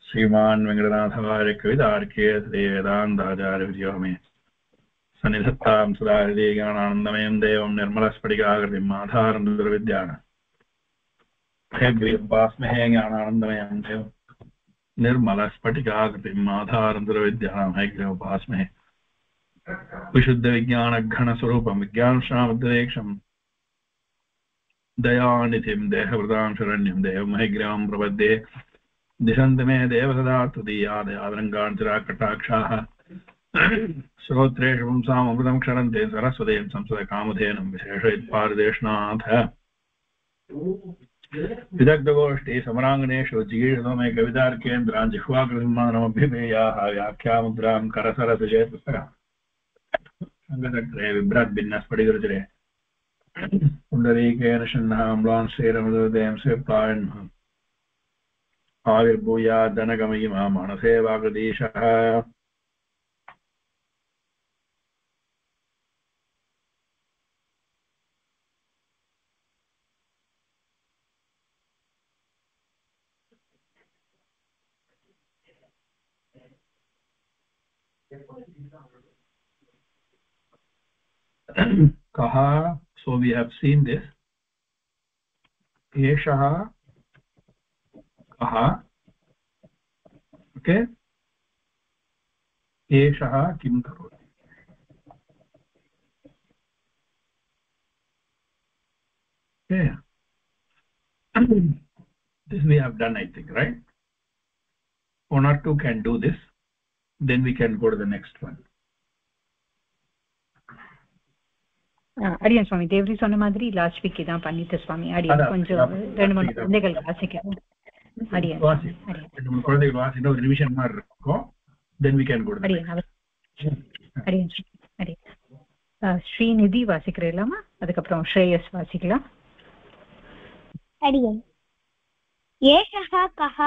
श्रीमान् वेङ्कटनाथार्य कवितार्के वेदान्ताचार्यवर्यो मे सन्निधत्तां सदा हृदि ज्ञानानन्दमयं देवं निर्मलस्फटिकाकृतिम् आधारं दुर्विद्यानामहे ज्ञानानन्दमयं देवं निर्मलस्फटिकाकृतिम् आधारं दुर्विद्यानां हयग्रीवोपास्महे विशुद्धविज्ञानघनस्वरूपं विज्ञानश्रामद्वेक्षं दयानिधिं देहवृतां शरण्यं देवं हयग्रीवं प्रपद्ये दिशन्ति मे देव सदा त्वदीयादयादरङ्गाञ्चराकटाक्षाः श्रोत्रेषु पुंसामृतं क्षरन्ते सरस्वतीं संस्कृतकामधेनुं विशेषयत्पारदेशनाथ विदग्धगोष्ठी समराङ्गणेषु जिगीषतो मे कवितार्केन्द्रान् जिह्वाकृतिमानमभ्युपेयाः व्याख्यामुद्रां करसरसिजेतुस्तः अङ्गचक्रे बिभ्रद्भिन्नस्फटिकरुचिरे पुण्डरीकेन शन्नाम्लान् श्रीरमृतदें स्वीप्तायन्मः आविर्भूयादनगमयिमा मनसे वागदीशः kaha. So we have seen this. Eshaha kaha. Okay. Eshaha kim karoti. Okay. This we have done, I think, right? One or two can do this. Then we can go to the next one. அடியன் சுவாமி தேவரி சொன்ன மாதிரி last week தான் பண்ணிட்டு சுவாமி அடியன் கொஞ்சம் 2-3 குழந்தைகள் வாசிக்கிறோம் அடியன் குழந்தைகள் வாசினா ஒரு ரிவிஷன் மாதிரி இருக்கும் then we can go to அடியன் அடியன் அடியன் ஸ்ரீநிதி வாசிக்கிறேலாமா அதுக்கப்புறம் ஸ்ரேயஸ் வாசிக்கலாம் அடியன் ஏஷः கः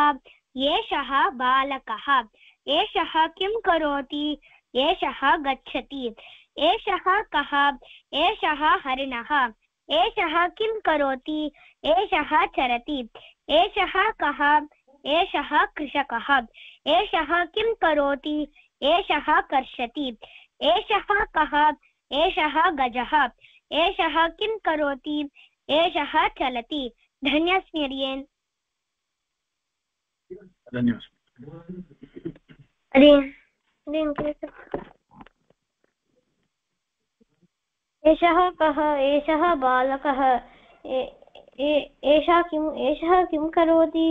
ஏஷः பாலகः ஏஷः கிம் கரோதி ஏஷः गच्छति एषः कः एषः हरिणः एषः किं करोति एषः चरति एषः कः एषः कृषकः एषः किं करोति एषः कर्षति एषः कः एषः गजः एषः किं करोति एषः चलति धन्यस्मि अडियन् एषः कः एषः बालकः एषः किं करोति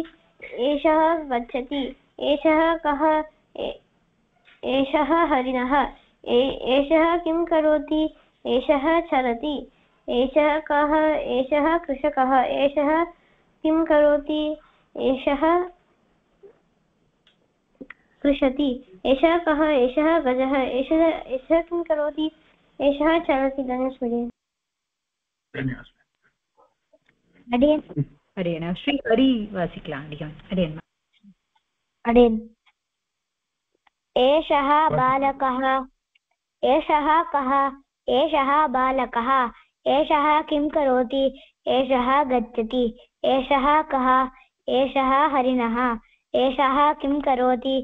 एषः गच्छति एषः कः एषः हरिणः एषः किं करोति एषः चरति एषः कः एषः कृषकः एषः किं करोति एषः कृषति एषः कः एषः गजः एषः किं करोति एषः चलति धन्यस्मि अडियन् अडियन् श्री हरि वासिकला अडियन् अडियन् अडियन् एषः बालकः एषः कः एषः बालकः एषः किं करोति एषः गच्छति एषः कः एषः हरिणः एषः किं करोति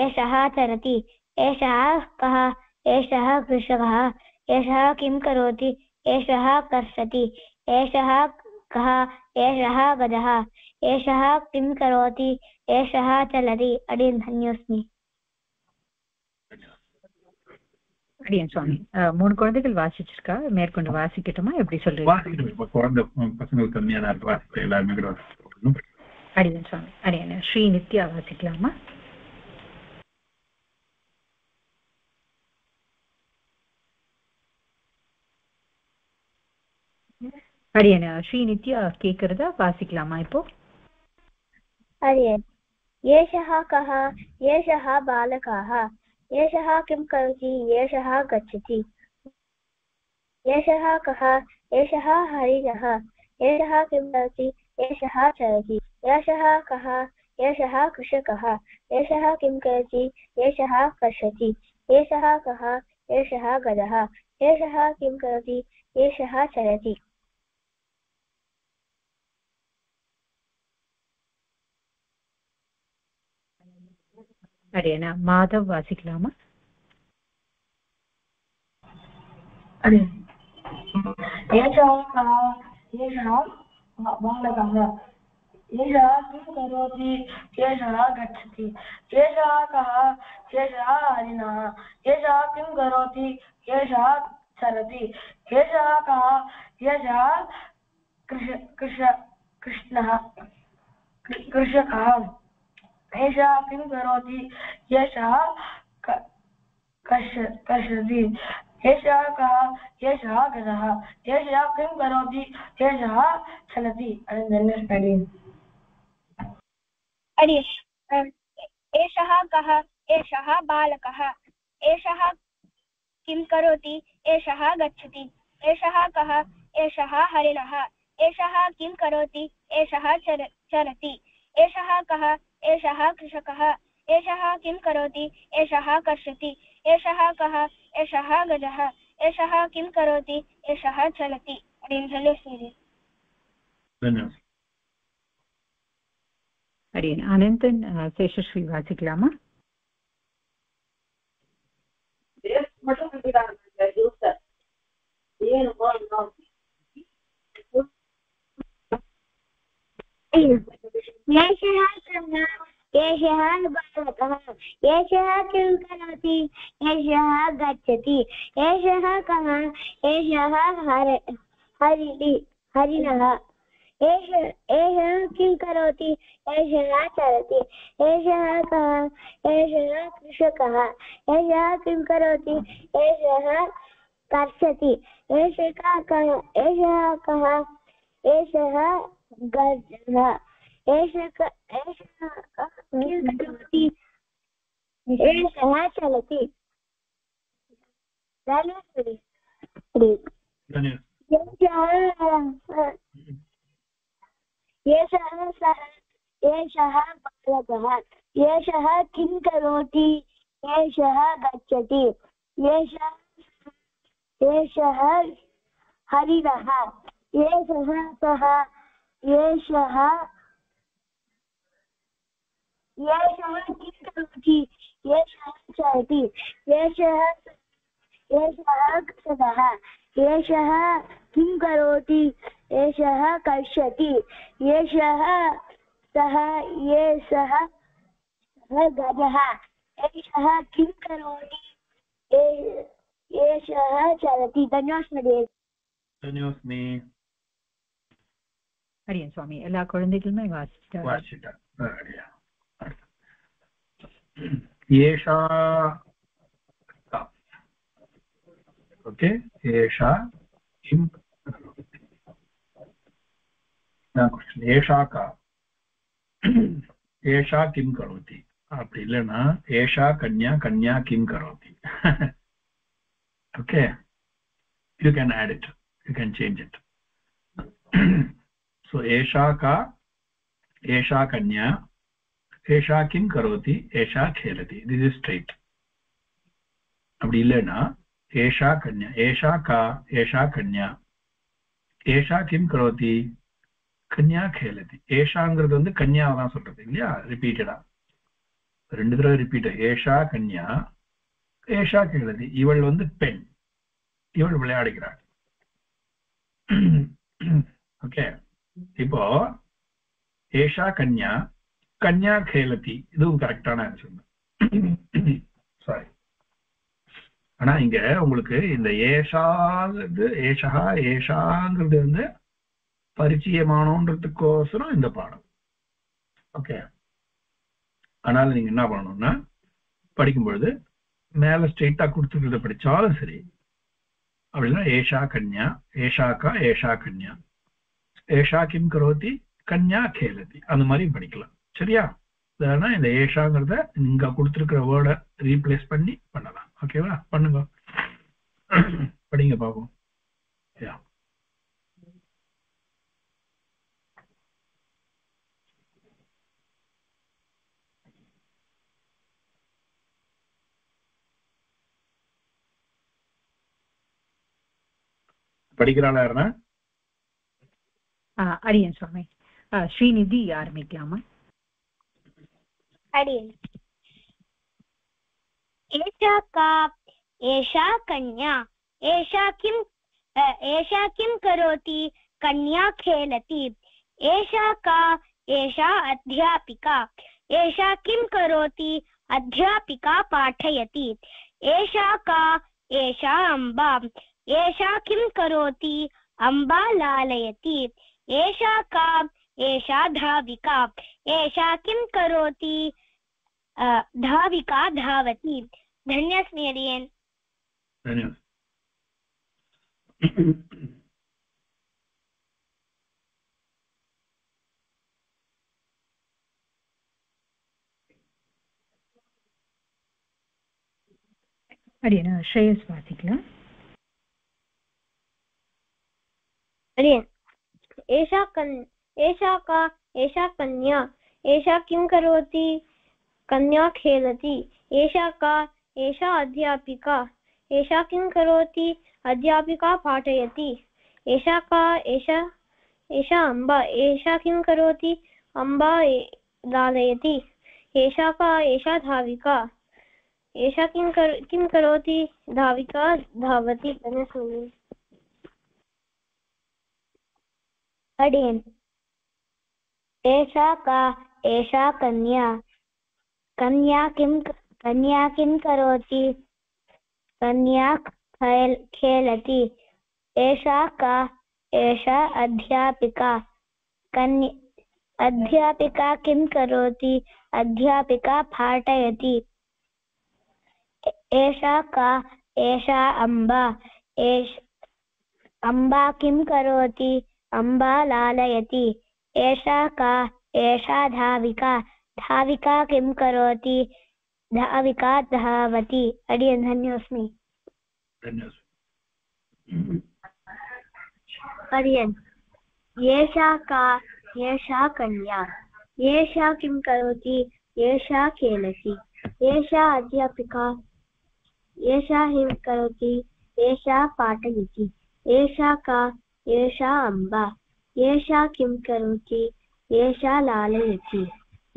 एषः चरति एषः कः एषः कृषकः एषः किं करोति एषः कर्षति एषः कः एषः गजः एषः किं करोति एषः चलति अडियन् धन्योस्मि அடியன் சுவாமி 3 குழந்தைகள் வாசிச்சிருக்கா மேற்கொண்டு வாசிக்கட்டுமா எப்படி சொல்றீங்க குழந்தை பசங்க கம்மியா தான் இருக்கு வாசிக்க எல்லாரும் கூட வாசிக்கணும் அடியன் சுவாமி அடியன் ஸ்ரீ நித்யா வாசிக்கலாமா அடியன் ஸ்ரீ நித்யா கேக்குறதா வாசிக்கலாமா இப்போ அடியன் ஏஷः கः ஏஷः பாலகः एषः किं करोति एषः गच्छति एषः कः एषः हरिणः एषः किं करोति एषः चलति एषः कः एषः कृषकः एषः किं करोति एषः कर्षति एषः कः एषः गजः एषः किं करोति एषः चलति அடியேனா மாதவ் வாசிக்கலாமா? एषः कः एषः बालकः एषः किं करोति एषः गच्छति एषः कः एषः हरिणः एषः किं करोति एषः चरति एषः कः एषः कृष्णः कृषकः एषः किं करोति एषः कर्षति एषः कः एषः गजः एषः किं करोति एषः चलति। एषः कः एषः बालकः एषः किं करोति एषः गच्छति एषः कः एषः हरिणः एषः किं करोति एषः चरति एषः कः एषः कृषकः एषः किं करोति एषः कर्षति एषः कः एषः गजः एषः किं करोति एषः चलति। அடியேன் அனந்தன் சேஷஸ்ரீ வாசிக்கலாமா? एषः बालकः एषः किं करोति एषः गच्छति एषः कः एषः हरिणः एषः किं करोति एषः चरति एषः कः एषः कृषकः एषः किं करोति एषः कर्षति एषः कः एषः गजः एषः किं करोति एषः चलति। एषः बालकः एषः किं करोति एषः गच्छति एषः हरिणः एषः कः एषः किं करोति एषः चलति एषः कृषकः एषः किं करोति एषः कर्षति एषः गजः एषः किं करोति एषः चलति। धन्योस्मि அடியேன் சுவாமி எல்லா குழந்தைகளுமே வாசிட்டார். ஏஷா ஓகே ஏஷா கிம் ஏஷா கா ஏஷா கிம் கரோதி அப்படி இல்லைன்னா ஏஷா கன்யா கன்யா கிம் கரோதி. Okay you can add it, you can change it. So esha ka esha kanya esha kim karoti esha khelati, this is straight. அப்படி இல்லைன்னா ஏஷா கன்யா ஏஷா கா ஏஷா கன்யா ஏஷா கிம் கரோதி கன்யா கேலதி. ஏஷாங்கிறது வந்து கன்யாவை தான் சொல்றது இல்லையா, ரிப்பீட்டடா 2 தடவை ரிப்பீட். ஏஷா கன்யா ஏஷா கேலதி, இவள் வந்து பெண், இவள் விளையாடுகிறாள். ஓகே, இப்போ ஏஷா கன்யா கன்யா கேலதி, இதுவும் கரெக்டான ஆன்சர். சாரி, ஆனா இங்க உங்களுக்கு இந்த ஏஷாங்கிறது ஏஷா ஏஷாங்கிறது வந்து பரிச்சயமானோன்றதுக்கோசரம் இந்த பாடம். ஓகே, அதனால நீங்க என்ன பண்ணணும்னா படிக்கும் பொழுது மேல ஸ்ட்ரெயிட்டா கொடுத்துக்கிறத படிச்சாலும் சரி, அப்படின்னா ஏஷா கன்யா ஏஷா கா ஏஷா கன்யா ஏஷா கிம் கரோதி கன்யா கேலதி, அந்த மாதிரி படிக்கலாம். சரியா? இல்லைன்னா இந்த ஏஷாங்கிறத இங்க கொடுத்துருக்கிற வேர்டை ரீப்ளேஸ் பண்ணி பண்ணலாம். ஓகேவா? பண்ணுங்க, படிங்க பாப்போம். படிக்கிறாளா யாருன்னா? அடியன் சுவாமி. ஸ்ரீநிதி ஆரம்பிக்கலாமா? அடியன். एषा का एषा कन्या एषा किं करोति कन्या खेलति एषा का एषा अध्यापिका एषा किं करोति अध्यापिका पाठयति एषा का एषा अम्बा एषा किं करोति अम्बा लालयति एषा का एषा धाविका एषा किं करोति धाविका धावति धन्यस्मि अडियन् धन्यवाद अडियन् श्रेयस् वासिकला अडियन् एषा का एषा कन्या एषा किं करोति कन्या खेलति एषा का एषा अध्यापिका एषा किं करोति अध्यापिका पाठयति एषा का एषा अम्बा एषा किं करोति अम्बा लालयति एषा का एषा धाविका एषा किं करोति धाविका धावति अडियन् एषा का एषा कन्या किं करोति कन्या खेलति एषा का एषा अध्यापिका अध्यापिका किं करोति अध्यापिका पाठयति एषा का एषा अम्बा अम्बा किं करोति अम्बा लालयति एषा का एषा धाविका धाविका किं करोति धाविका धावति अडियन् धन्योऽस्मि अडियन् एषा का एषा कन्या एषा किं करोति एषा खेलति एषा अध्यापिका एषा किं करोति एषा पाठयति एषा का एषा अम्बा एषा किं करोति एषा लालयति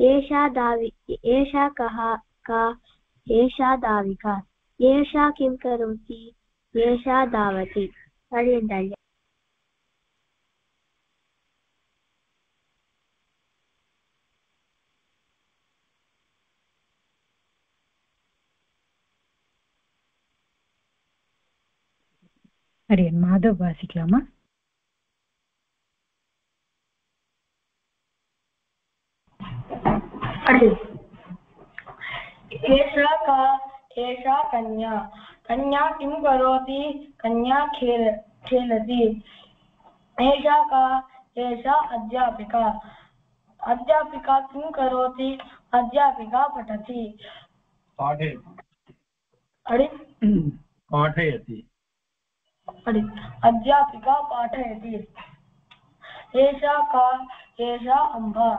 एषा का एषा धाविका एषा किं करोति एषा धावति अडियन् अडियन् माधव वासिकलामा एषा का एषा कन्या किं करोति कन्या खेलति एषा का एषा अध्यापिका किं करोति अध्यापिका पठति पाठयति अध्यापिका पाठयति एषा का एषा अम्बा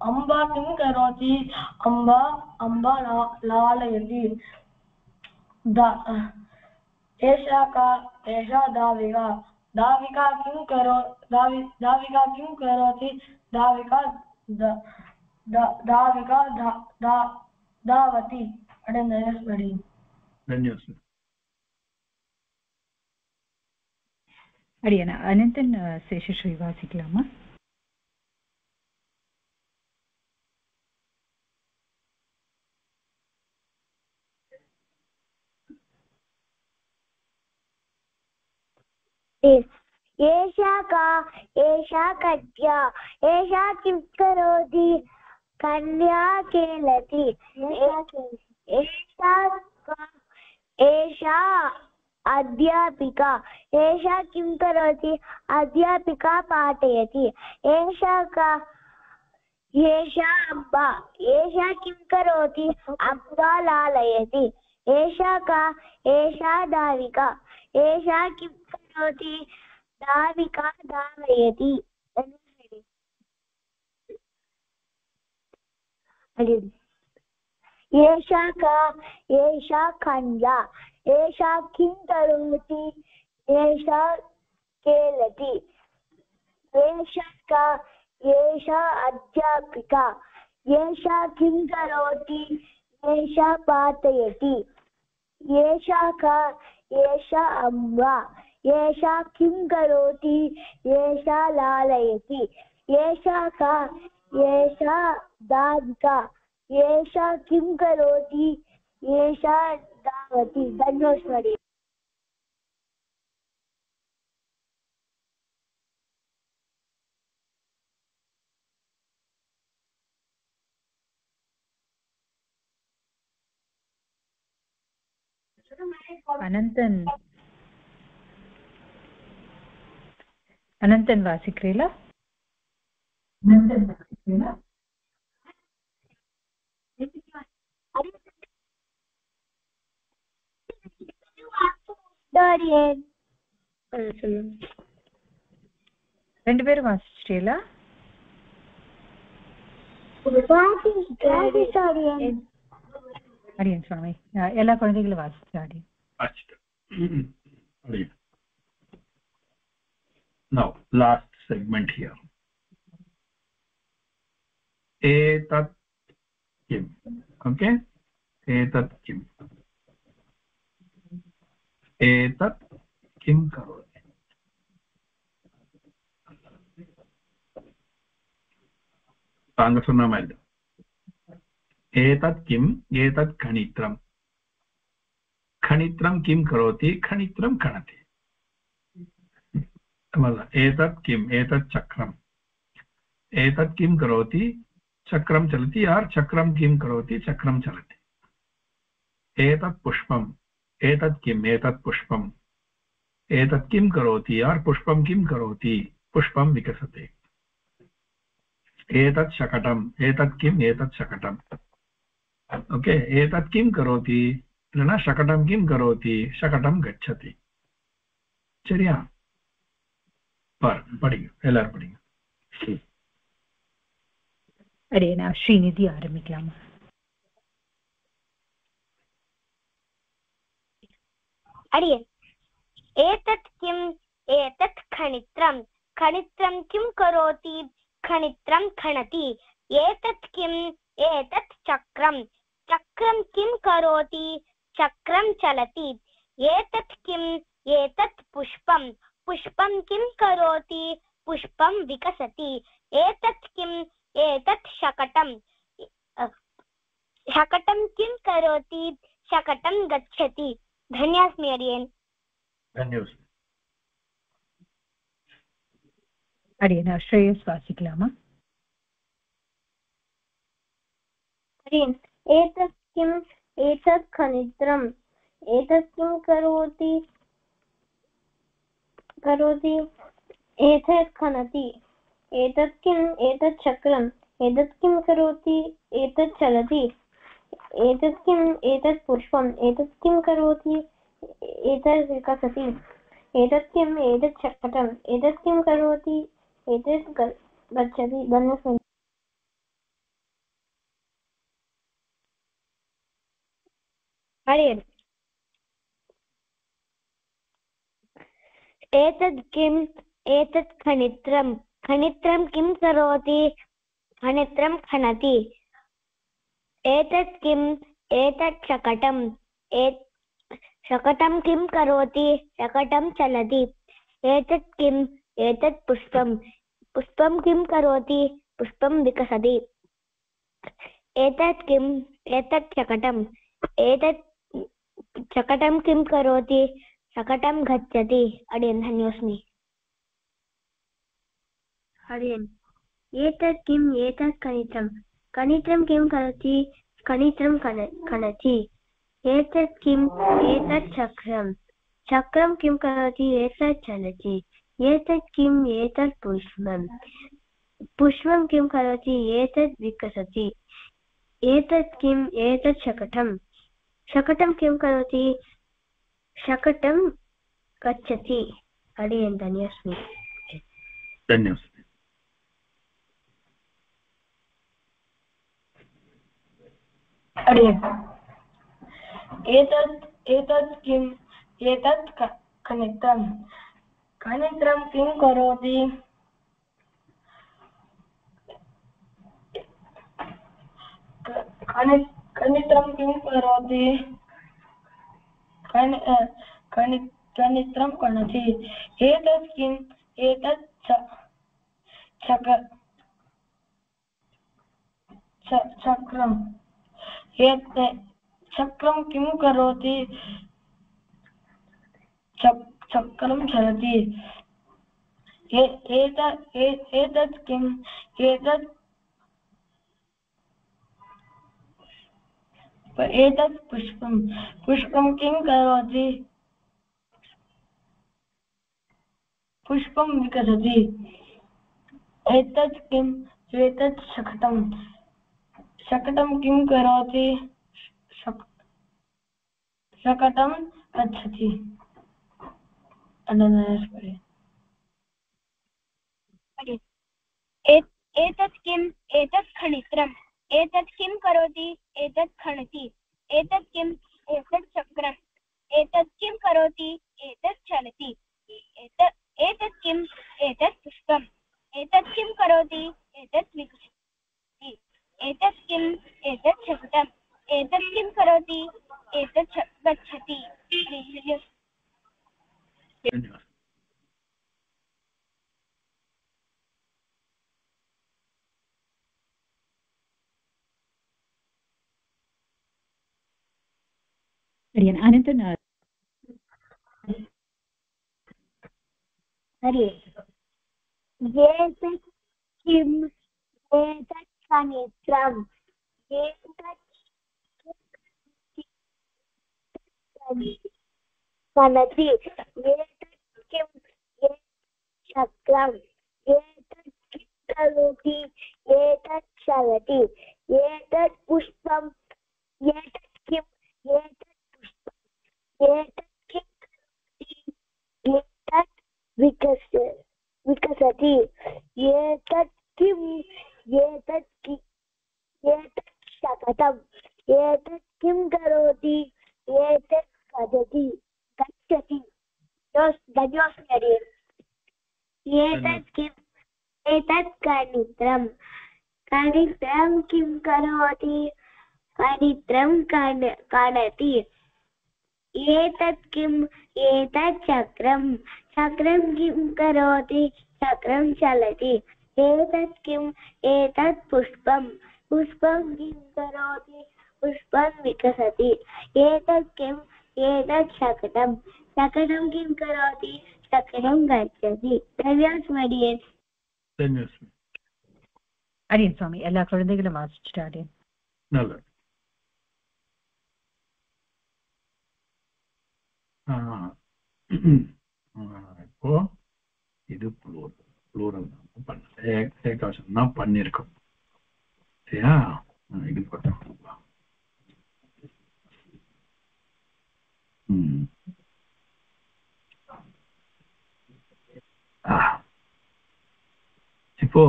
अम्बा किं करोति अम्बा लालयति एषा का एषा धाविका किं करोति धाविका धावति धन्यवाद अडियन् अनन्तन् शेषश्रीवासिकलामा एषा का एषा कन्या एषा किं करोति कन्या खेलति एषा का एषा अध्यापिका एषा किं करोति अध्यापिका पाठयति एषा का एषा अम्बा एषा किं करोति अम्बा लालयति एषा का एषा धाविका एषा किं करोति धाविका धावयति एषा का एषा कन्या एषा किं करोति एषा खेलति एषा का एषा अध्यापिका एषा किं करोति एषा पातयति एषा का एषा अम्बा एषा किं करोति एषा लालयति एषा का एषा दाविका एषा किं करोति एषा धावति धन्योस्मरि अनन्तन् वासिक्रीला ரெண்டு பேரும் வாசிச்சிட்டீங்களா? அடியன் சுவாமி எல்லா குழந்தைகளும் வாசிச்சு அடியன். Now last segment here. Etat kim. Okay? Etat kim. Etat kim karoti. तांग सुनना माइल. एतत् किम् एतत् खनित्रम्. खनित्रं किं करोति खनित्रं खनति. एतत् किम् एतत् चक्रम्. एतत् किं करोति चक्रं चलति और चक्रं किं करोति चक्रं चलति. एतत् पुष्पम् एतत् किम् एतत् पुष्पम्. एतत् किं करोति और पुष्पं किं करोति पुष्पं विकसति. एतत् शकटम् एतत् किम् एतत् शकटम्. ओके एतत् किं करोति न शकटं किं करोति शकटं गच्छति. சரியா? படிங்க எல்லாரும் படிங்க. அடே நான் ஸ்ரீநிதி ஆரம்பிக்கலாமா? अडिये एतत् किम् एतत् खनित्रं खनित्रं किं करोति खनित्रं खनति. एतत् किम् एतत् चक्रं चक्रं किं करोति चक्रं चलति. एतत् किम् एतत् पुष्पं पुष्पं किं करोति पुष्पं विकसति. एतत् किम् एतत् शकटं शकटं किं करोति शकटं गच्छति. धन्योस्मि अडियन्. धन्योस्मि अडियन् श्रेयस् वासिकलामा? अडियन् एतत् किम् एतत् खनित्रम् एतत् किं करोति करोति एतत् खनति. एतत् किम् एतत् चक्रम् एतत् किं करोति एतत् चलति. एतत् किम् एतत् पुष्पम् एतत् किं करोति एतत् विकसति. एतत् किम् एतत् शकटम् एतत् किं करोति एतत् गच्छति. धन्यवादः. हरिः एतत् किम् एतत् खनित्रं खनित्रं किं करोति खनित्रं खनति. एतत् किम् एतत् शकटं शकटं किं करोति शकटं चलति. एतत् किम् एतत् पुष्पं पुष्पं किं करोति पुष्पं विकसति. एतत् किम् एतत् शकटं एतत् शकटं किं करोति शकटं गच्छति. अडियन् धन्योस्मि. हरियन् एतत् किम् एतत् खनित्रं खनित्रं किं करोति खनित्रं खनति. एतत् किम् एतत् चक्रं चक्रं किं करोति एतत् चलति. एतत् किम् एतत् पुष्पं पुष्पं किं करोति एतत् विकसति. एतत् किम् एतत् शकटं शकटं किं करोति शकटं गच्छति. अडियन् धन्योस्मि. धन्योस्मि. अडियन् एतत् किम् एतत् खनित्रं खनित्रं किं करोति कनित्रं किं करोति कनित्रं कणति एतत् किम् एतत् चक्रं चक्रं किं करोति चक्रं चलति एतत् किम् एतत् पुष्पं किं करोति पुष्पं विकसति एतत् किम् एतत् शकटं किं करोति शकटं गच्छति एतत् किम् एतत् खनित्रम् एतत् किं करोति एतत् खनति एतत् किम् एतत् चक्रम् एतत् किं करोति एतत् चलति एतत् किम् एतत् पुष्पम् एतत् किं करोति एतत् विकसति एतत् किम् एतत् शकटम् एतत् किं करोति एतत् गच्छति अनन्तरं हरि एतत् किम् एतत् खनित्रम् एतत् खनति एतत् किम् चक्रम् एतत् किं करोति एतत् चलति एतत् पुष्पम् एतत् किम् एतत् पुष्पम् एतत् किं करोति एतत् विकसति एतत् किम् एतत् शकटम् एतत् किं करोति एतत् गच्छति एतत् किम् एतत् कनित्रम् कनित्रं किं करोति कनित्रं कणति एतत् किम् एतत् चक्रं चक्रं किं करोति चक्रं चलति एतत् किम् एतत् पुष्पं पुष्पं किं करोति पुष्पं विकसति एतत् किम् एतत् शकटं शकटं किं करोति शकटं गच्छति அடியன் சுவாமி எல்லா குழந்தைகளும் வாசிச்சுட்டு அடியன் நல்லது இப்போ இது ப்ளூரல் ஏகாசம் தான் பண்ணிருக்கோம் சரியா இது போட்டோம் இப்போ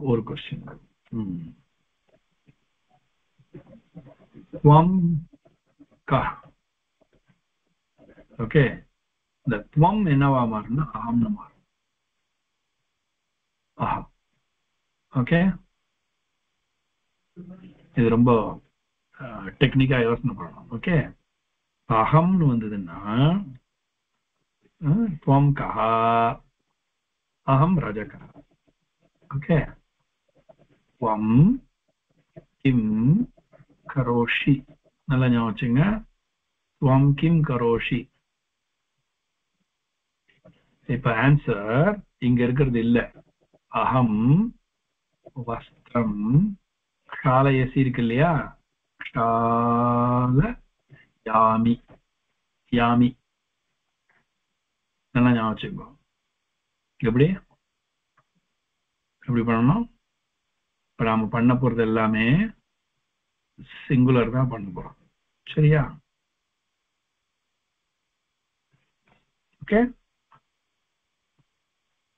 ஒரு क्वेश्चन त्वं कः ஓகே இந்த त्वं என்னவா மாறும்னா அகம்னு மாறும் அகம் ஓகே இது ரொம்ப டெக்னிக்கா யோசனை பண்ணணும் ஓகே அகம்னு வந்ததுன்னா त्वं कः अहं रजकः ओके त्वं किं करोषि நல்ல ஞாபகம் வச்சுங்க त्वं किं करोषि இப்ப ஆன்சர் இங்க இருக்கிறது இல்ல அகம் வஸ்திரம் க்ஷாலயசி இருக்கு இல்லையா க்ஷாலயாமி யாமி நல்லா ஞாபகம் வச்சுக்கோ எப்படி பண்ணணும் இப்ப நாம பண்ண போறது எல்லாமே சிங்குலர் தான் பண்ண போறோம் சரியா ஓகே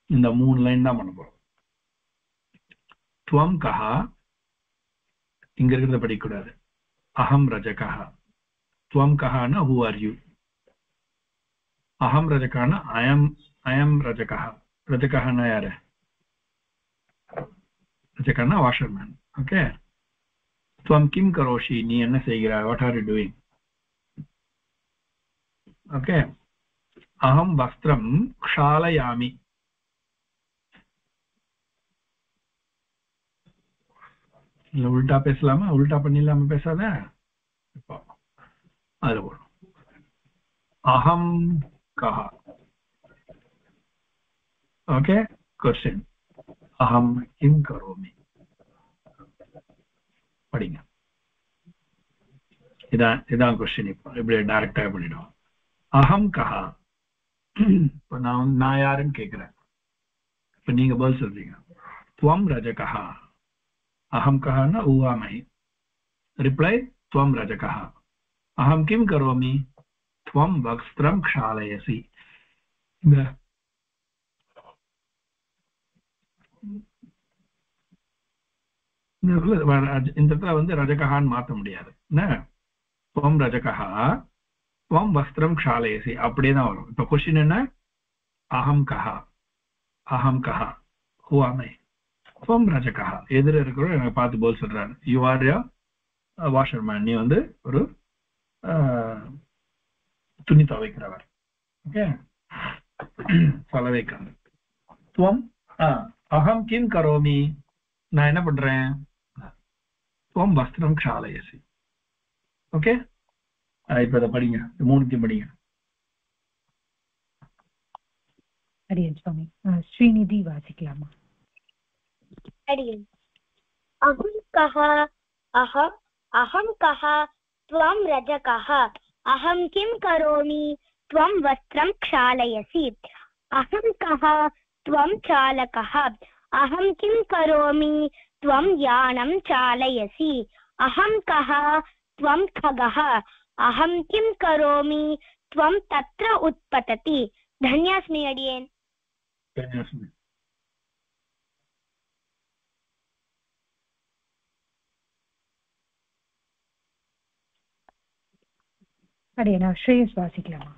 இந்த 3 லைன் தான் பண்ண போறோம் त्वं कः இங்க இருக்கிறத படிக்க கூடாது அகம் ரஜகः त्वं कः ना who are you अहम रजकः ना I am रजकः रजकः ना यार ரஜகன்னா வாஷர்மேன். ஓகே, துவம் கிம் கரோஷி, நீ என்ன செய்கிறாய், what are you doing. Okay, அகம் வஸ்திரம் க்ஷாலயாமி. இல்ல உல்டா பேசலாமா, உல்டா பண்ணிடலாம பேசாத. இப்போ அதுல போடும் அகம் கஹ. ஓகே, क्वेश्चन அகம் கிம் கரோமி. படிங்க. இதான் क्वेश्चन. இப்போ இப்படி டைரக்டா பண்ணிடுவோம். அகம் கஹ. இப்போ நான் யாருன்னு கேட்கிறேன். இப்போ நீங்க பதில் சொல்றீங்க. துவம் ரஜகஹ. अहम कः न उवामहि. रिप्लै त्वं रजकः. अहं किं करोमि, त्वं वस्त्रं क्षालयसि. இந்த இடத்துல வந்து ரஜகஹான்னு மாற்ற முடியாது. त्वं रजकः त्वं वस्त्रं क्षालयसि அப்படியே தான் வரும். இப்போ क्वेश्चन என்ன, अहं कः, अहं कः उवामहि, त्वं रजकः. எதிர இருக்கிற எனக்கு பார்த்து போல் சொல்றாரு, யூ ஆர் a washerman, நீ வந்து ஒரு துணி துவைக்கிறவர். ஓகே, சலவைக்காரர். त्वं अहं किं करोमि, நான் என்ன பண்றேன், त्वं वस्त्रं क्षालयसि. ஓகே, இப்ப இதை படிங்க, மூணுத்தையும் படிங்க. அடியன் சுவாமி. ஸ்ரீநிதி வாசிக்கலாமா? अहं कः, अहं कः, त्वं रजकः. अहं किं करोमि, त्वं वस्त्रं क्षालयसि. अहं कः, त्वं चालकः. अहं किं करोमि, त्वं यानं चालयसि. अहं कः, त्वं खगः. अहं किं करोमि, त्वं तत्र उत्पतति. धन्योऽस्मि अडियन्. धन्योऽस्मि. அடியனா ஸ்ரேயஸ் வாசிக்கலாமா?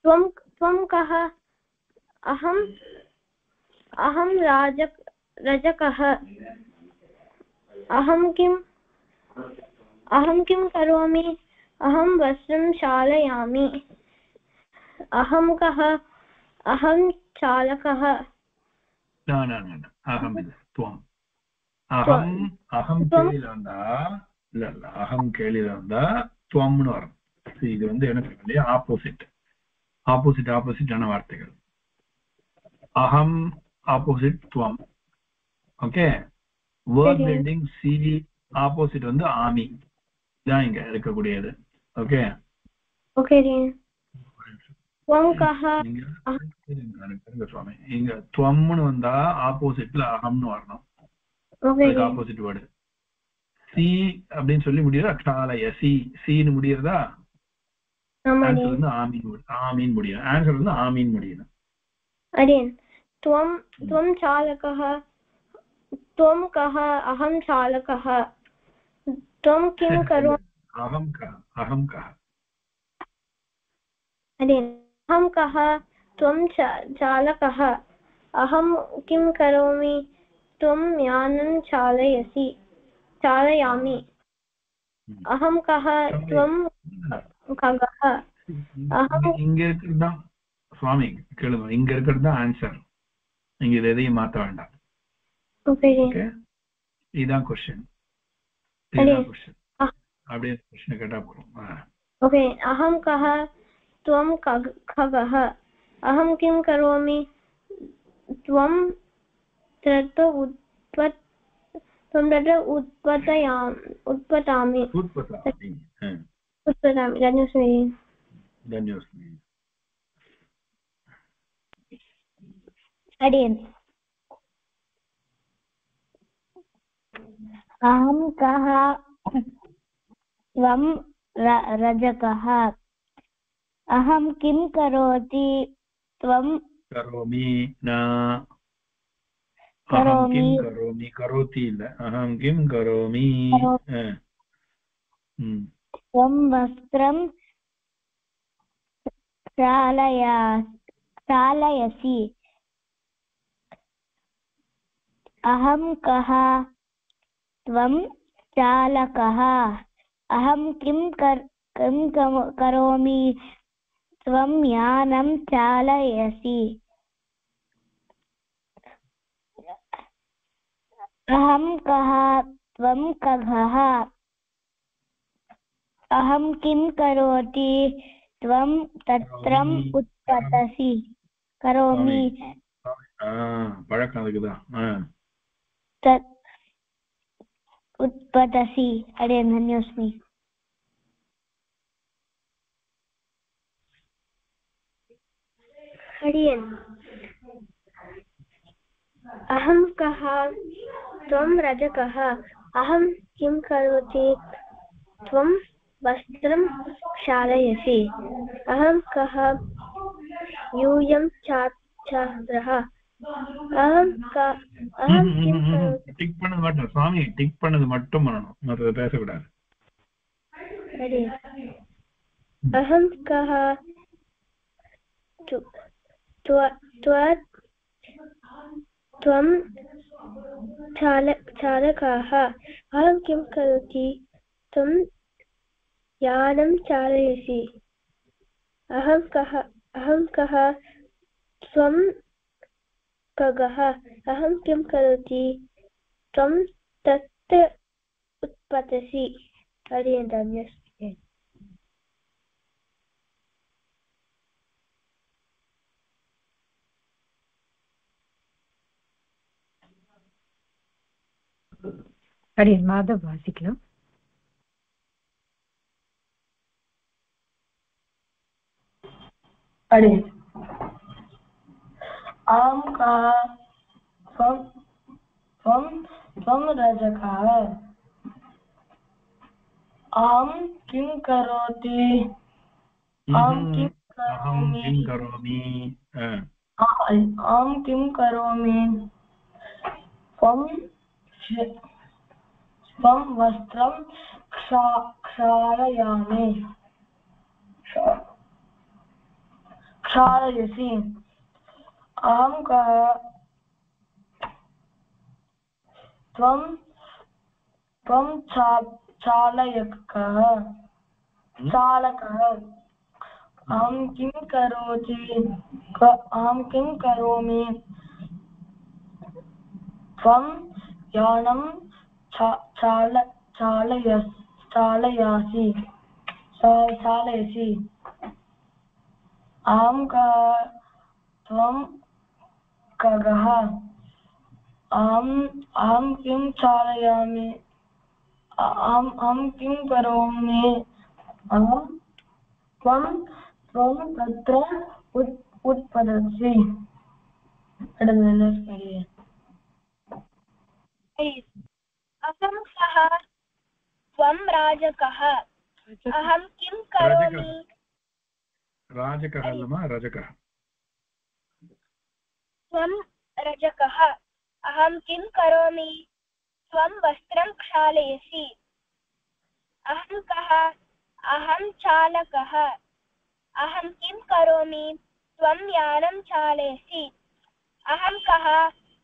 त्वं कः, अहं रजकः. अहं किं करोमि, अहं वस्त्रं क्षालयामि. अहं कः, अहं चालकः. न अहम् इद त्वम्. अहं கேளிலந்தா துவம்னு வரும். இது வந்து என்ன சொல்றது, ஆப்போசிட்டான வார்த்தைகள். அகம் ஆப்போசிட் துவம். Okay, word blending C opposite வந்து ஆமி தான் இங்க இருக்கக்கூடியது. ஓகே, சுவாமி இங்க துவம்னு வந்தா ஆப்போசிட்ல அகம்னு வரணும். ஆப்போசிட் வேர்டு சி அப்படின்னு சொல்லி முடியுதா, க்ஷாலயசி சீன்னு முடியுறதா, ஆன்சர் வந்து ஆமீன் முடியும். ஆன்சர் வந்து ஆமீன் முடியணும். अरेन् त्वं चालकः, त्वं कः, अहं चालकः. त्वं किं करोमि, अहं कः. अरेन् अहं कः, त्वं चालकः. अहं किं करोमि, त्वं यानं चालयामि. अहं कः, त्वं खगः. இங்க இருக்கிறதா சுவாமி கேளுங்க, இங்க இருக்கிறதா ஆன்சர். நீங்க இதை எதையும் மாத்த வேண்டாம். ஓகே, இதான் क्वेश्चन. அப்படியே क्वेश्चन கேட்டா போறோம். ओके, अहं कः, त्वं खगः. अहं किं करोमि, त्वं तत्र उत्पतामि. धन्योऽस्मि. अडियन् अहं कः, त्वं रजकः. अहं किं करोति, त्वं करोमि. न अहं किं करोमि, करोति இல்ல, अहं किं करोमि. त्वं वस्त्रं चालयसि अहं कः त्वं चालकः अहं किं करोमि त्वं यानं चालयसि अहं कः त्वं कः अहं किं करोति त्वं तत्रम् उत्पतसि करोमि तत् उत्पतसि अरे धन्योऽस्मि हरियन् अहं कः त्वं रजकः अहं किं करोति त्वं वस्त्रं क्षालयसि अहं कः यूयं छात्रः अहं किं करोति टिक பண்ணது மட்டும் स्वामी टिक பண்ணது மட்டும் பண்ணணும் மற்ற பேச கூடாது अहं कः त्वं चालकः अहं किं करोति त्वं यानं चालयसि अहं कः त्वं कः अहं किं करोति त्वं तत् उत्पतसि हरियन्तान्यस्मि हरि माधव वासिकला हरि अहं कः त्वं रजकः अहं किं करोति अहं किं करोमि त्वं वस्त्रं क्षालयसि अहं कः त्वं चालकः अहं किं करोमि त्वं यानं चालयसि अहं कः त्वं कः अहं किं चालयामि अहं किं करोमि त्वं तत्र उत्पतसि अहं कः त्वं राजकः अहं किं करोमि राजकः रजकः त्वं रजकः अहं किं करोमि त्वं वस्त्रं क्षालयसि अहं कः अहं चालकः अहं किं करोमि त्वं यानं चालयसि अहं कः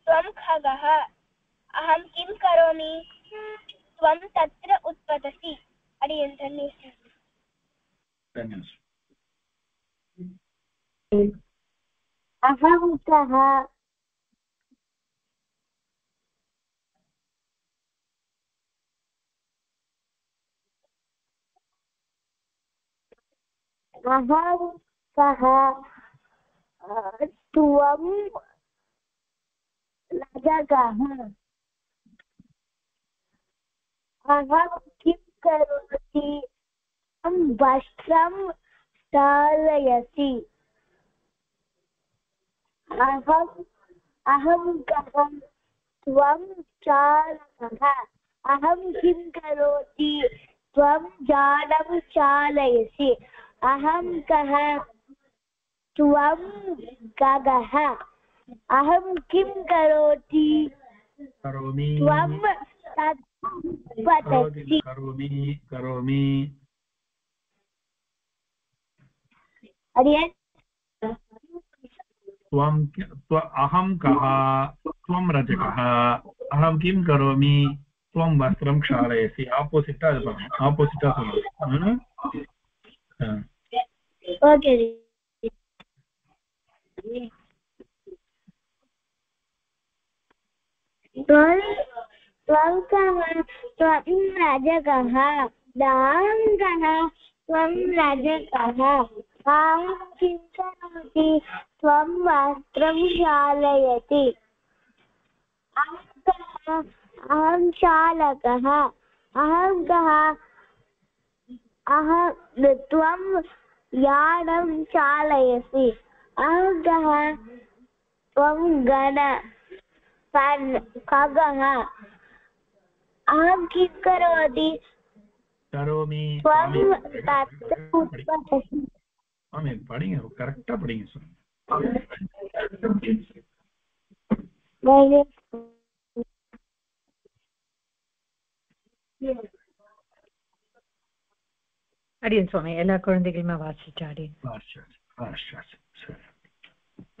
त्वं खगः अहं किं करोमि त्वं तत्र उत्पतसि अहं कः त्वं रजकः अहं किं करोति त्वं वस्त्रं क्षालयसि अहं कः त्वं चालकः अहं किं करोति त्वं यानं चालयसि अहं कः त्वं खगः अहं किं करोति त्वं तत्पतसि करोमि हरियन् अहं कः त्वं रजकः अहं किं करोमि त्वं वस्त्रं क्षालयसि आपोसिटा ओके त्वं कः त्वं रजकः दां कः त्वं रजकः अहं किं करोति त्वं वस्त्रं क्षालयति अहं चालकः अहं कः त्वं यानं चालयसि अहं कः त्वं खगः अहं किं करोति करोमि त्वं तत्र उत्पतसि படிங்க கரெக்டா படிங்க சார் அடியன் சுவாமி எல்லா குழந்தைகளுமே வாசிச்சாடி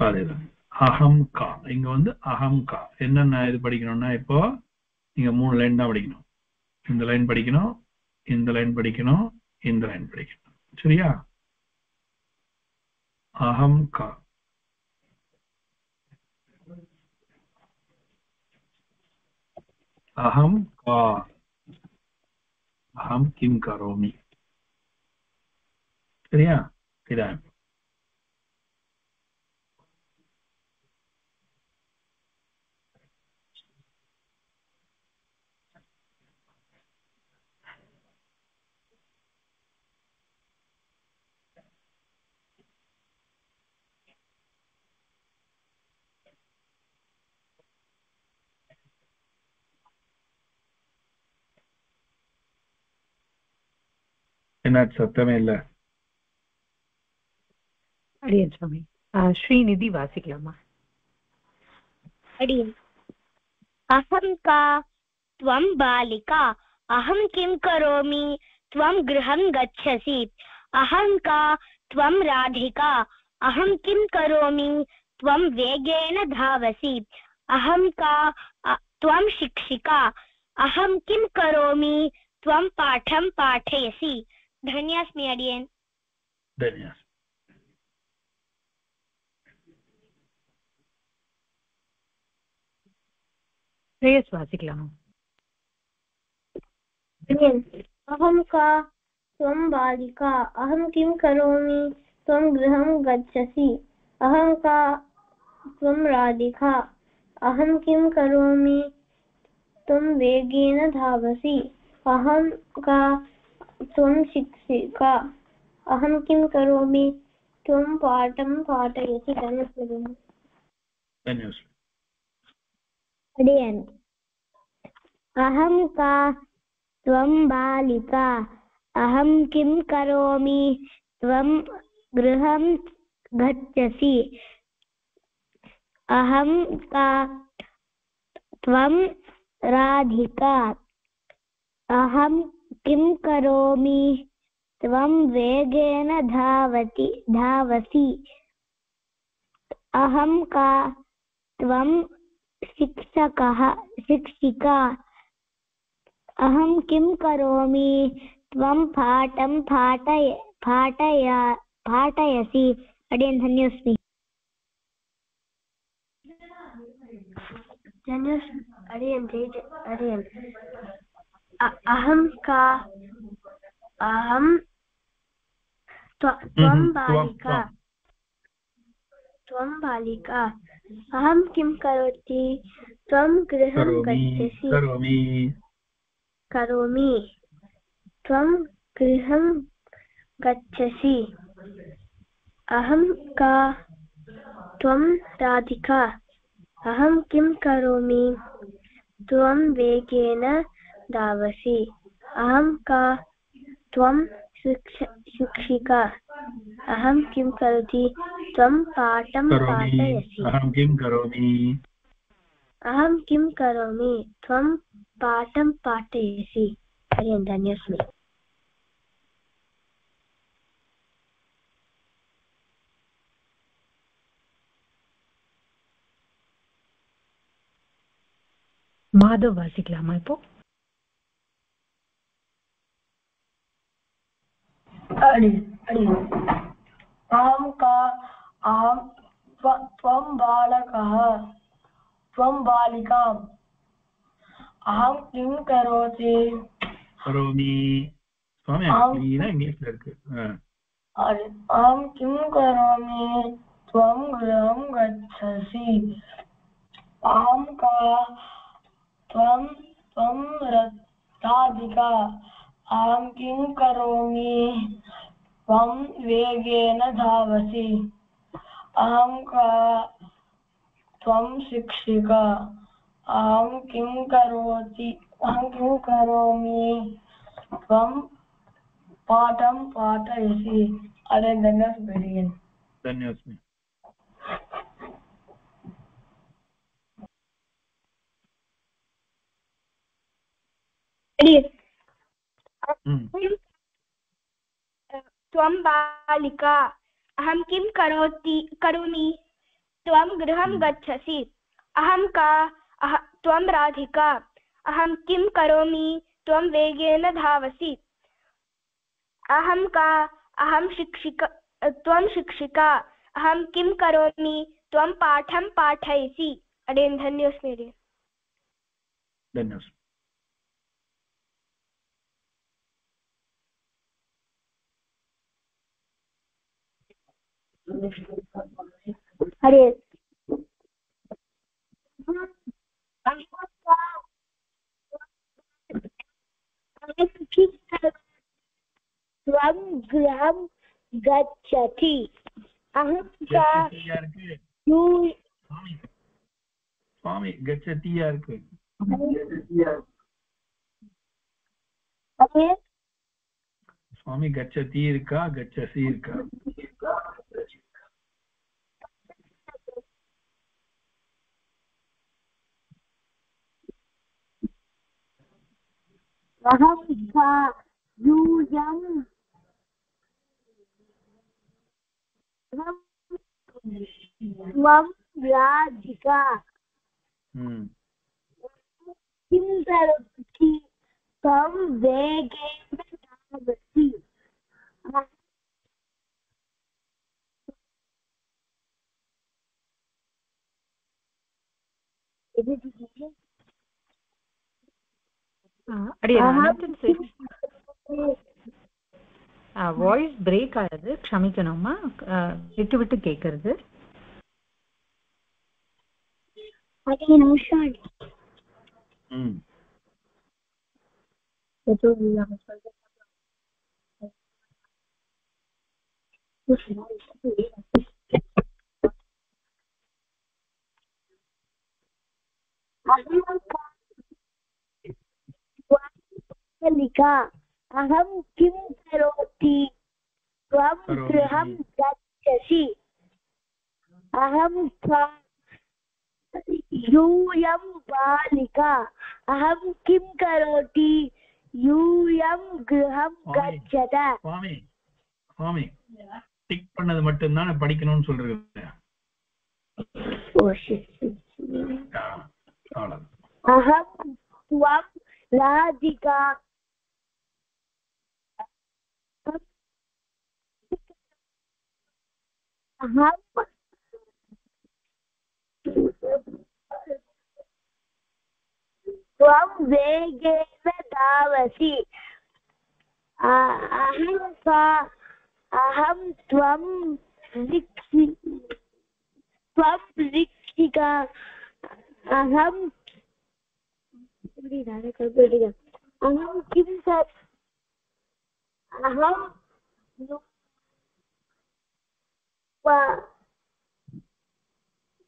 அதேதான் அகம் கா இங்க வந்து அகம் கா என்னென்ன இது படிக்கணும்னா இப்போ நீங்க 3 லைன் தான் படிக்கணும் இந்த லைன் படிக்கணும் இந்த லைன் படிக்கணும் இந்த லைன் படிக்கணும் சரியா அகம் கா अहं का अहं किं करोमि சரியா இதான் என்ன சத்தமே இல்ல அடியன் சுவாமி ஸ்ரீநிதி வாசிக்கலாமா अहं का त्वं बालिका अहं किं करोमि त्वं गृहं गच्छसि अहं का त्वं राधिका अहं किं करोमि त्वं वेगेन धावसि अहं का त्वं शिक्षिका अहं किं करोमि त्वं पाठं पाठयसि धन्यस्मि अडियन् धन्यवाद श्रेयस वासिकलामा अहं का त्वं बालिका अहं किं करोमि त्वं गृहं गच्छसि अहं का त्वं राधिका अहं किं करोमि त्वं वेगेन धावसि अहं का त्वं शिक्षिका अहं किं करोमि त्वं पाठं पाठयसि धन्यवाद अहं का त्वं बालिका अहं किं करोमि त्वं गृहं गच्छसि अहं का त्वं राधिका अहं किं करोमि त्वं वेगेन धावसि अहं का त्वं शिक्षिका अहं किं करोमि त्वं पाठं पाठयसि अडियन् धन्योस्मि अहं का अहं त्वं बालिका अहं किं करोति त्वं गृहं गच्छसि करोमि त्वं गृहं गच्छसि अहं का त्वं राधिका अहं किं करोमि त्वं वेगेन धावसि अहं का त्वं शिक्षिका अहं किं करोति त्वं पाठं पाठयसि अहं किं करोमि त्वं पाठं पाठयसि धन्योस्मि மாதவ் வாசிக்கலாமா இப்போ? त्वं बालकः त्वं बालिका अहं किं करोमि स्वामी इंग्लिश्ல இருக்கு अहं किं करोमि त्वं गृहं गच्छसि अहं का त्वं राधिका अहं किं करोमि त्वं वेगेन धावसि अहं का त्वं शिक्षिका अहं किं करोमि त्वं पाठं पाठयसि। धन्योस्मि। त्वं बालिका अहं किं करोमि त्वं गृहं गच्छसि अहं का त्वं राधिका अहं किं करोमि त्वं वेगेन धावसि अहं का त्वं शिक्षिका अहं किं करोमि त्वं पाठं पाठयसि। अडेन धन्योस्मि। धन्योस्मि। हरे त्वं गृहं गच्छति अहं का स्वामी गच्छति याருக்கு स्वामी गच्छति இருக்கா गच्छसि இருக்கா अहं का यूयं त्वं राधिका किं करोति त्वं वेगेन धावसि வாய்ஸ் பிரேக் ஆகுது, க்ஷமிக்கணுமா, விட்டு விட்டு கேட்கறது. अहं किं करोति त्वं गृहं गच्छसि अहं यूयं बालिका अहं किं करोति यूयं गृहं गच्छत. स्वामी டிக் பண்ணது மட்டும் தான் படிக்கணும்னு சொல்றது. अहं त्वं राधिका अहं त्वं वेगेन धावसि अहं त्वं शिक्षिका अहं किं अहं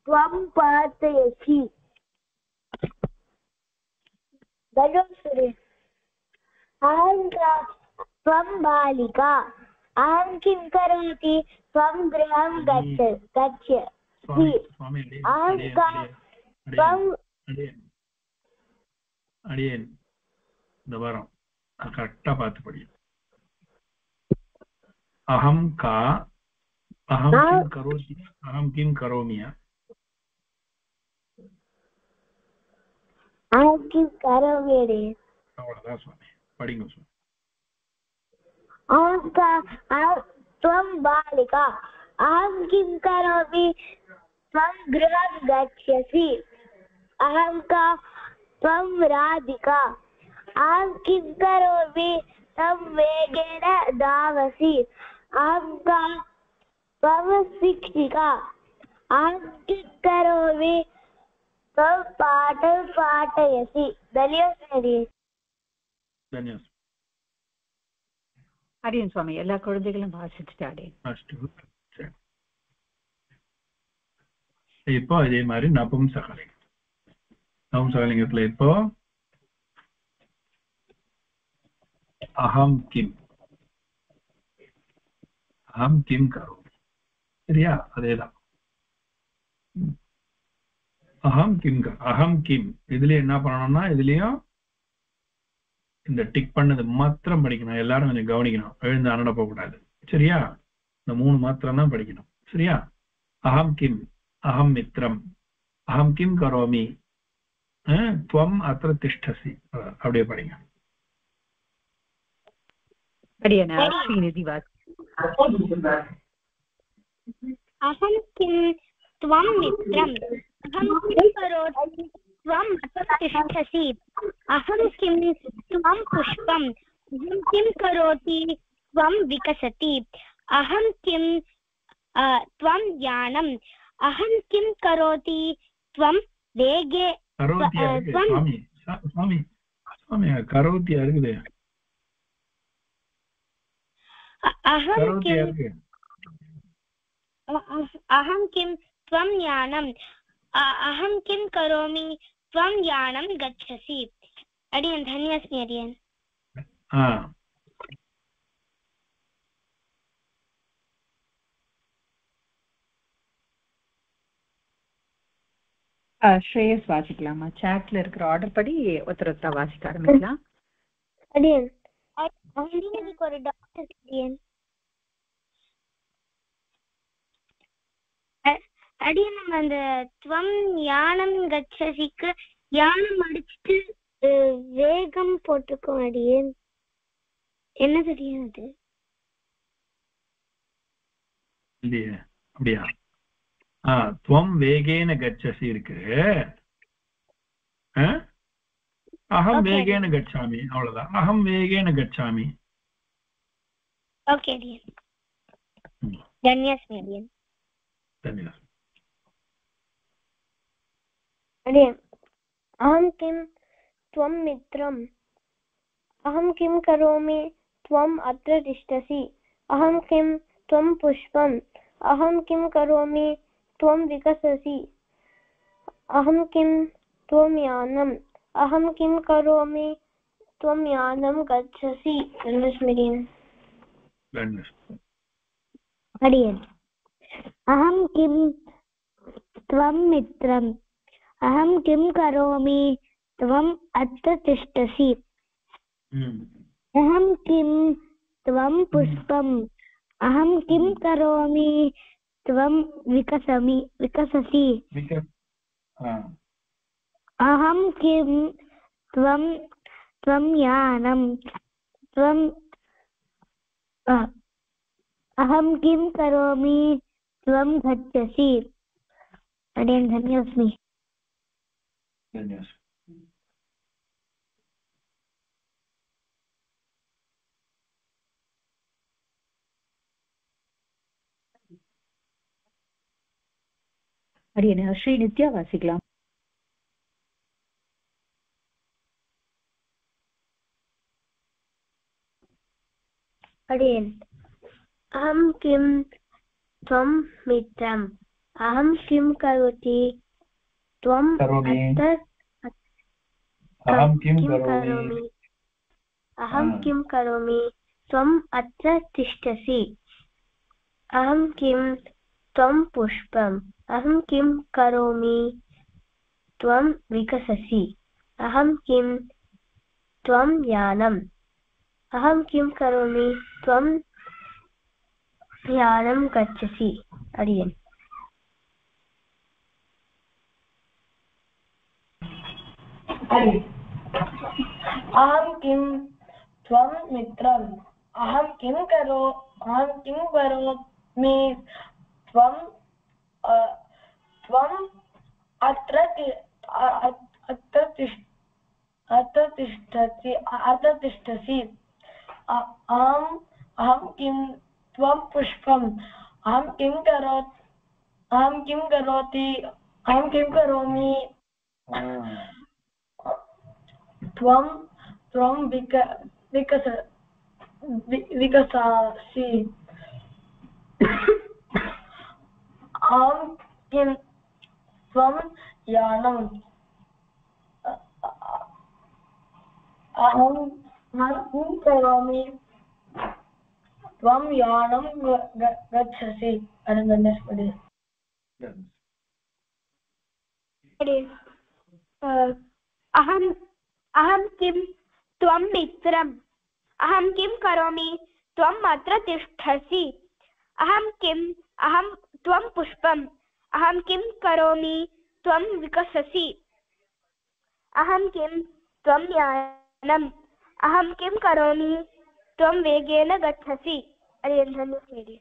त्वं पाठयसि. अहं त्वं बालिका अहं किं करोति त्वं गृहं गच्छ अहं त्वं அடியேன் இந்த வாரம் கரெக்டா பார்த்து படி. अहं का अहं किं करोति अहं किं करोमि I अहं किं करोमि अडियन् அவ்வளவுதான் சுவாமி. படிங்க சுவாமி. त्वं बालिका अहं किं करोमि त्वं गृहं गच्छसि अहं त्वं राधिका अहं किं करोमि त्वं वेगेन धावसि अहं त्वं शिक्षिका अहं किं करोमि त्वं पाठं पाठयसि. धन्यवादः. அடியன் சுவாமி எல்லா குழந்தைகளும் வாசிச்சுட்டு அடியன். இப்போ இதே மாதிரி நபும்சகலிங்கத்துல இப்போ அகம் கிம் கரோமி. சரியா? அதேதான். அகம் கிம் இதுலயும் என்ன பண்ணணும்னா இதுலயும் இந்த டிக் பண்ணது மாத்திரம் படிக்கணும். எல்லாரும் கொஞ்சம் கவனிக்கணும். எழுந்து அனட போக கூடாது. சரியா? இந்த 3 மாத்திரம் தான் படிக்கணும். சரியா? அகம் கிம், அகம் மித்ரம், அகம் கிம் கரோமி, त्वम् अत्र तिष्ठसि. அப்படியே படிங்க. அடியன் ஸ்ரீநிதி வாசி. अहं किं त्वं मित्रम् अहं किं करोमि त्वम् अत्र तिष्ठसि अहं किं त्वं पुष्पम् अहं किं करोति त्वं विकसति अहं किं त्वं यानम् अहं किं करोति त्वं वेगे स्वामी करोति இருக்குது. अहं किं त्वं यानम् अहं किं करोमि त्वं यानं गच्छसि. अडियन् धन्यस्मि अडियन्. ஸ்ரேயஸ் வாசிக்கலாமா? சாட்ல இருக்கிற ஆர்டர் படி ஒருத்தர் வாசிக்க ஆரம்பிக்கலாம். அடியன் எனக்கு ஒரு டாக்டர் அடியன் நம்ம அந்த துவம் யானம் கச்சசிக்கு யானம் அடிச்சுட்டு வேகம் போட்டிருக்கோம். அடியன் என்ன தெரியாது இல்லையே? அப்படியா? त्वं वेगेन गच्छसि இருக்கு. अहं वेगेन गच्छामि. அவ்வளவுதான். अहं वेगेन गच्छामि. ओके अडियन. धन्यस्मि अडियन. धन्यवादः. अडियन अहं किं त्वं मित्रम् अहं किं करोमि त्वम् अत्र तिष्ठसि अहं किं त्वं पुष्पम् अहं किं करोमि त्वं विकससि अहं किं त्वं यानम् अहं किं करोमि त्वं यानं गच्छसि. अडियन् अहं किं त्वं मित्रम् अहं किं करोमि त्वम् अत्र तिष्ठसि अहं किं त्वं पुष्पम् अहं किं करोमि त्वं विकससि अहं किं त्वं यानं अहं किं करोमि त्वं गच्छसि. अडियन् धन्योऽस्मि. அடியன் ஸ்ரீ நித்யா வாசிக்கலாம். अडियन् अहं किं त्वं मित्रम् अहं किं करोति त्वं अहं किं करोमि त्वम् अत्र तिष्ठसि अहं किं त्वं पुष्पम् अहं किं करोमि त्वं विकससि अहं किं त्वं यानम् अहं किं करोमि त्वं यानं गच्छसि. अडियन् अहं किं त्वं मित्रम् अहं किं करोमि त्वं अत्र तिष्ठसि अहं किं त्वं पुष्पम् अहं किं करोमि त्वं विकससि अहं किं त्वं यानम् अहं किं करोमि त्वं यानं गच्छसि अनन्तरं अहं किं त्वं मित्रम् अहं किं करोमि त्वम् अत्र तिष्ठसि अहं त्वं पुष्पम् अहं किं करोमि त्वं विकससि अहं किं त्वं यानम् अहं किं करोमि त्वं वेगेन गच्छसि अरियन्धनुस्मिति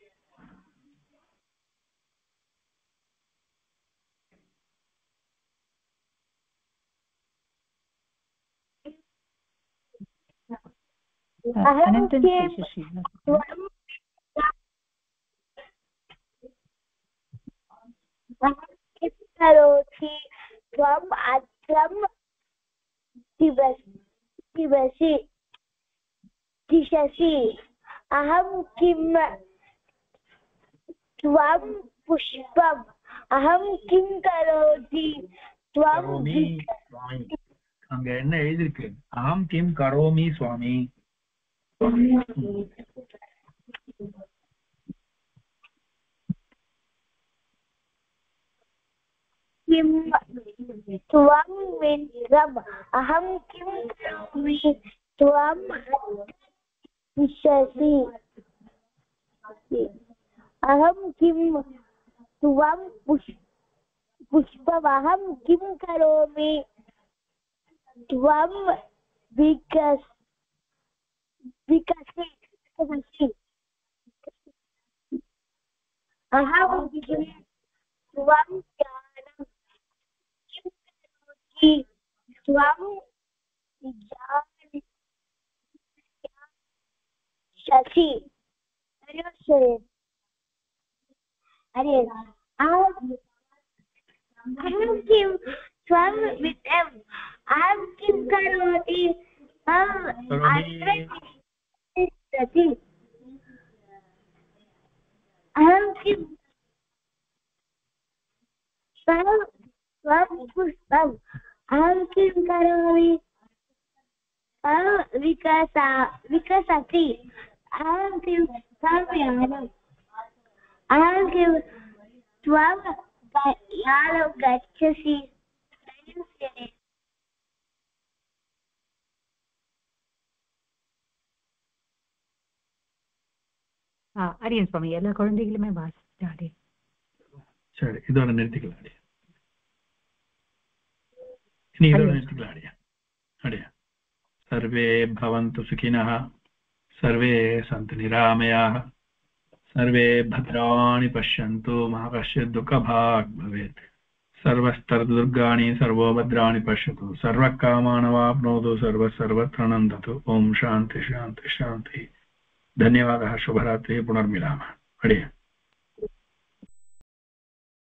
अनन्तरं किं करोति त्वम् अत्रं दिशसि अहं किं त्वं पुष्पम् अहं किं करोति त्वं அங்க என்ன எழுதிருக்கு அகம் கிம் கரோமி சுவாமி किं त्वं मित्रम् अहं किं करोमि त्वं दिशसि अहं किं त्वं पुष्पम् अहं किं करोमि त्वं विकससि अहं किं त्वं ज्ञानं किं करोति त्वं शशि अहं किं त्वं मित्रम् अहं किं करोति अहं किं त्वं पुष्पम् अहं किं करोमि विकसति अहं किं त्वं यानम् अहं किं त्वं यानं गच्छसि அரியன் சுவாமி எல்லா குழந்தைகளுமே வாசிச்சாடி சரி இதோட நிறுத்திக்கலாம் இனி இதோட நிறுத்திக்கலாம் அடியா सर्वे भवन्तु सुखिनः सर्वे सन्तु निरामयाः सर्वे भद्राणि पश्यन्तु मा कश्चित् दुःखभाग् भवेत् सर्वस्तर्दुर्गाणि सर्वो भद्राणि पश्यतु सर्वकामानवाप्नोतु सर्वत्र नन्दतु ओम शान्ति शान्ति शान्ति धन्यवादः शुभरात्रिः पुनर्मिलामः अडिया